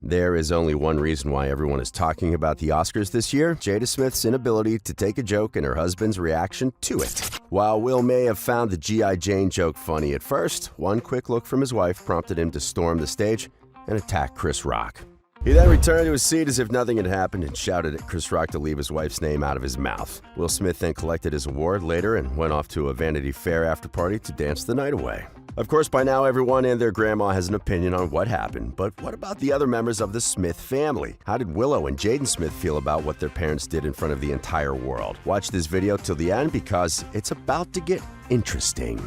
There is only one reason why everyone is talking about the Oscars this year: Jada Smith's inability to take a joke and her husband's reaction to it. While Will may have found the G.IJane joke funny at first, one quick look from his wife prompted him to storm the stage and attack Chris Rock. He then returned to his seat as if nothing had happened and shouted at Chris Rock to leave his wife's name out of his mouth. Will Smith then collected his award later and went off to a Vanity Fair after-party to dance the night away. Of course, by now everyone and their grandma has an opinion on what happened, but what about the other members of the Smith family? How did Willow and Jaden Smith feel about what their parents did in front of the entire world? Watch this video till the end because it's about to get interesting.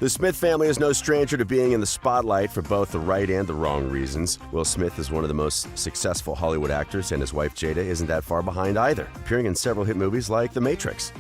The Smith family is no stranger to being in the spotlight for both the right and the wrong reasons. Will Smith is one of the most successful Hollywood actors, and his wife Jada isn't that far behind either, appearing in several hit movies like The Matrix.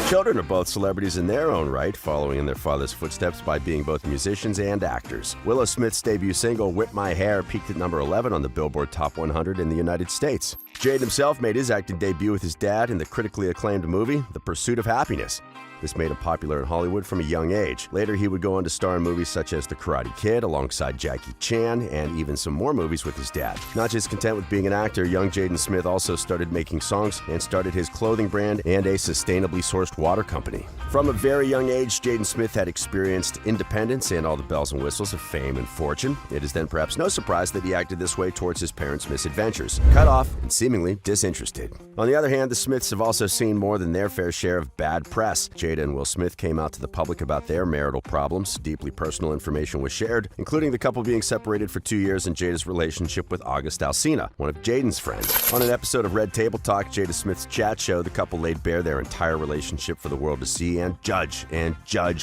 Children are both celebrities in their own right, following in their father's footsteps by being both musicians and actors. Willow Smith's debut single, Whip My Hair, peaked at number 11 on the Billboard Top 100 in the United States. Jaden himself made his acting debut with his dad in the critically acclaimed movie, The Pursuit of Happiness. This made him popular in Hollywood from a young age. Later, he would go on to star in movies such as The Karate Kid alongside Jackie Chan, and even some more movies with his dad. Not just content with being an actor, young Jaden Smith also started making songs and started his clothing brand and a sustainably sourced water company. From a very young age, Jaden Smith had experienced independence and all the bells and whistles of fame and fortune. It is then perhaps no surprise that he acted this way towards his parents' misadventures, cut off and seemingly disinterested. On the other hand, the Smiths have also seen more than their fair share of bad press. Jada and Will Smith came out to the public about their marital problems. Deeply personal information was shared, including the couple being separated for 2 years and Jada's relationship with August Alsina, one of Jaden's friends. On an episode of Red Table Talk, Jada Smith's chat show, the couple laid bare their entire relationship for the world to see and judge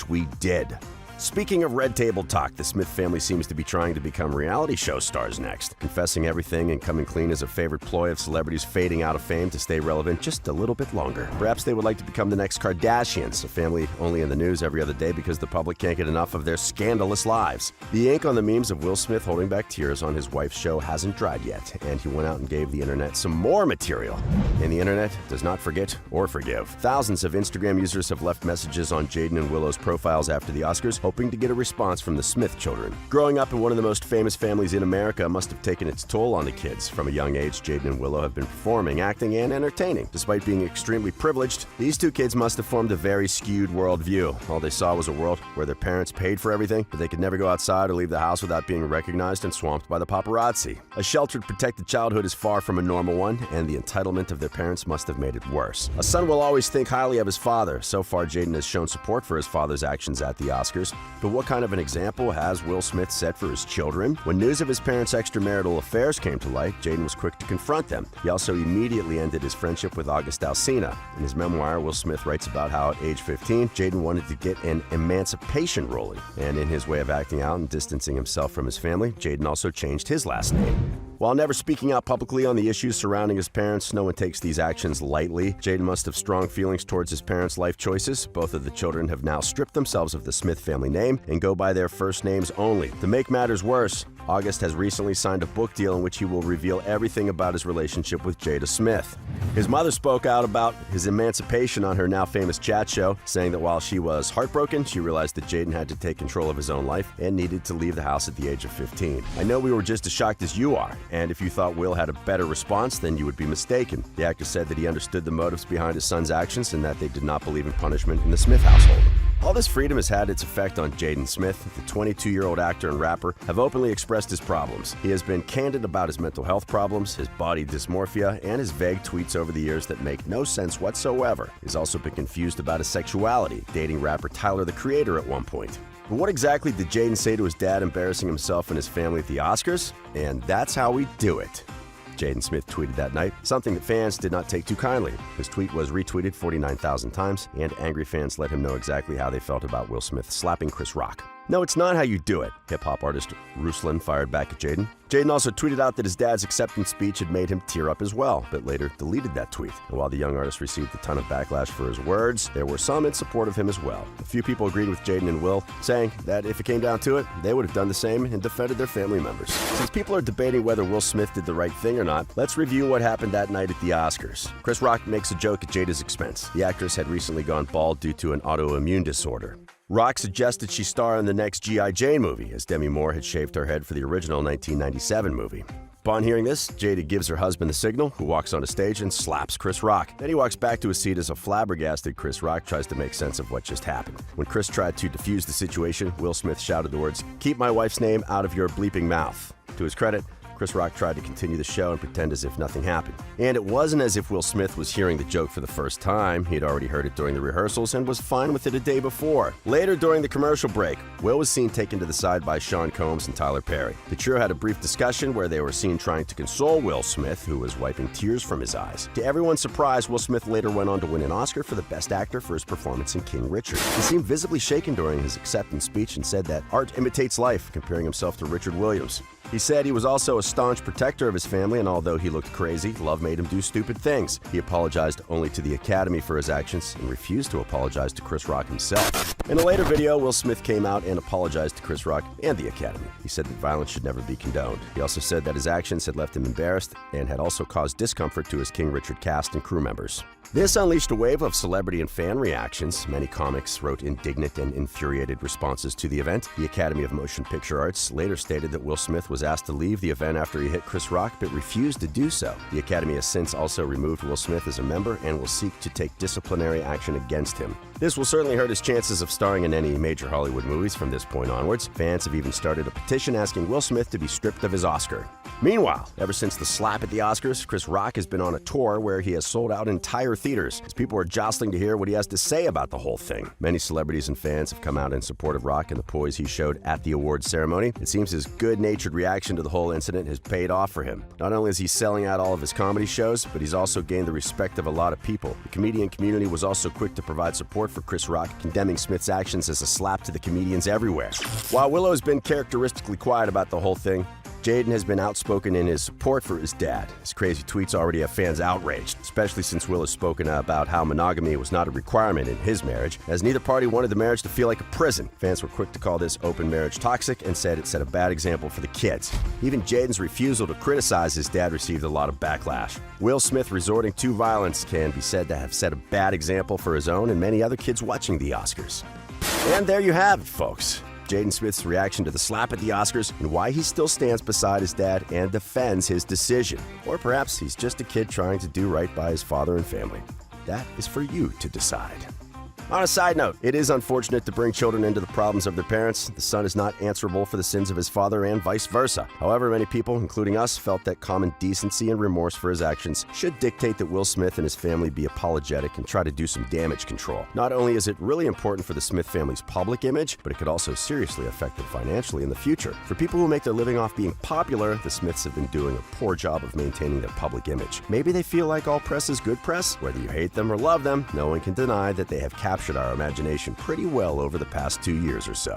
we did. Speaking of Red Table Talk, the Smith family seems to be trying to become reality show stars next. Confessing everything and coming clean is a favorite ploy of celebrities fading out of fame to stay relevant just a little bit longer. Perhaps they would like to become the next Kardashians, a family only in the news every other day because the public can't get enough of their scandalous lives. The ink on the memes of Will Smith holding back tears on his wife's show hasn't dried yet, and he went out and gave the internet some more material. And the internet does not forget or forgive. Thousands of Instagram users have left messages on Jaden and Willow's profiles after the Oscars, hoping to get a response from the Smith children. Growing up in one of the most famous families in America must have taken its toll on the kids. From a young age, Jaden and Willow have been performing, acting, and entertaining. Despite being extremely privileged, these two kids must have formed a very skewed worldview. All they saw was a world where their parents paid for everything, but they could never go outside or leave the house without being recognized and swamped by the paparazzi. A sheltered, protected childhood is far from a normal one, and the entitlement of their parents must have made it worse. A son will always think highly of his father. So far, Jaden has shown support for his father's actions at the Oscars, but what kind of an example has Will Smith set for his children? When news of his parents' extramarital affairs came to light, Jaden was quick to confront them. He also immediately ended his friendship with August Alsina. In his memoir, Will Smith writes about how at age 15, Jaden wanted to get an emancipation rolling. And in his way of acting out and distancing himself from his family, Jaden also changed his last name. While never speaking out publicly on the issues surrounding his parents, no one takes these actions lightly. Jaden must have strong feelings towards his parents' life choices. Both of the children have now stripped themselves of the Smith family name and go by their first names only. To make matters worse, August has recently signed a book deal in which he will reveal everything about his relationship with Jada Smith. His mother spoke out about his emancipation on her now famous chat show, saying that while she was heartbroken, she realized that Jaden had to take control of his own life and needed to leave the house at the age of 15. I know we were just as shocked as you are, and if you thought Will had a better response, then you would be mistaken. The actor said that he understood the motives behind his son's actions and that they did not believe in punishment in the Smith household. All this freedom has had its effect on Jaden Smith. The 22-year-old actor and rapper have openly expressed his problems. He has been candid about his mental health problems, his body dysmorphia, and his vague tweets over the years that make no sense whatsoever. He's also been confused about his sexuality, dating rapper Tyler, the Creator, at one point. But what exactly did Jaden say to his dad, embarrassing himself and his family at the Oscars? And that's how we do it. Jaden Smith tweeted that night, something that fans did not take too kindly. His tweet was retweeted 49,000 times, and angry fans let him know exactly how they felt about Will Smith slapping Chris Rock. No, it's not how you do it, hip-hop artist Ruslan fired back at Jaden. Jaden also tweeted out that his dad's acceptance speech had made him tear up as well, but later deleted that tweet. And while the young artist received a ton of backlash for his words, there were some in support of him as well. A few people agreed with Jaden and Will, saying that if it came down to it, they would have done the same and defended their family members. Since people are debating whether Will Smith did the right thing or not, let's review what happened that night at the Oscars. Chris Rock makes a joke at Jada's expense. The actress had recently gone bald due to an autoimmune disorder. Rock suggested she star in the next G.I.Jane movie, as Demi Moore had shaved her head for the original 1997 movie. Upon hearing this, Jada gives her husband the signal, who walks onto stage and slaps Chris Rock. Then he walks back to his seat as a flabbergasted Chris Rock tries to make sense of what just happened. When Chris tried to defuse the situation, Will Smith shouted the words, "Keep my wife's name out of your bleeping mouth." To his credit, Chris Rock tried to continue the show and pretend as if nothing happened. And it wasn't as if Will Smith was hearing the joke for the first time. He'd already heard it during the rehearsals and was fine with it a day before. Later, during the commercial break, Will was seen taken to the side by Sean Combs and Tyler Perry. The trio had a brief discussion where they were seen trying to console Will Smith, who was wiping tears from his eyes. To everyone's surprise, Will Smith later went on to win an Oscar for the Best Actor for his performance in King Richard. He seemed visibly shaken during his acceptance speech and said that art imitates life, comparing himself to Richard Williams. He said he was also a staunch protector of his family, and although he looked crazy, love made him do stupid things. He apologized only to the Academy for his actions and refused to apologize to Chris Rock himself. In a later video, Will Smith came out and apologized to Chris Rock and the Academy. He said that violence should never be condoned. He also said that his actions had left him embarrassed and had also caused discomfort to his King Richard cast and crew members. This unleashed a wave of celebrity and fan reactions. Many comics wrote indignant and infuriated responses to the event. The Academy of Motion Picture Arts later stated that Will Smith was asked to leave the event after he hit Chris Rock, but refused to do so. The Academy has since also removed Will Smith as a member and will seek to take disciplinary action against him. This will certainly hurt his chances of starring in any major Hollywood movies from this point onwards. Fans have even started a petition asking Will Smith to be stripped of his Oscar. Meanwhile, ever since the slap at the Oscars, Chris Rock has been on a tour where he has sold out entire theaters, as people are jostling to hear what he has to say about the whole thing. Many celebrities and fans have come out in support of Rock and the poise he showed at the awards ceremony. It seems his good-natured reaction to the whole incident has paid off for him. Not only is he selling out all of his comedy shows, but he's also gained the respect of a lot of people. The comedian community was also quick to provide support for Chris Rock, condemning Smith's actions as a slap to the comedians everywhere. While Willow has been characteristically quiet about the whole thing, Jaden has been outspoken in his support for his dad. His crazy tweets already have fans outraged, especially since Will has spoken about how monogamy was not a requirement in his marriage, as neither party wanted the marriage to feel like a prison. Fans were quick to call this open marriage toxic and said it set a bad example for the kids. Even Jaden's refusal to criticize his dad received a lot of backlash. Will Smith resorting to violence can be said to have set a bad example for his own and many other kids watching the Oscars. And there you have it, folks. Jaden Smith's reaction to the slap at the Oscars and why he still stands beside his dad and defends his decision. Or perhaps he's just a kid trying to do right by his father and family. That is for you to decide. On a side note, it is unfortunate to bring children into the problems of their parents. The son is not answerable for the sins of his father and vice versa. However, many people, including us, felt that common decency and remorse for his actions should dictate that Will Smith and his family be apologetic and try to do some damage control. Not only is it really important for the Smith family's public image, but it could also seriously affect them financially in the future. For people who make their living off being popular, the Smiths have been doing a poor job of maintaining their public image. Maybe they feel like all press is good press. Whether you hate them or love them, no one can deny that they have captured our imagination pretty well over the past 2 years or so.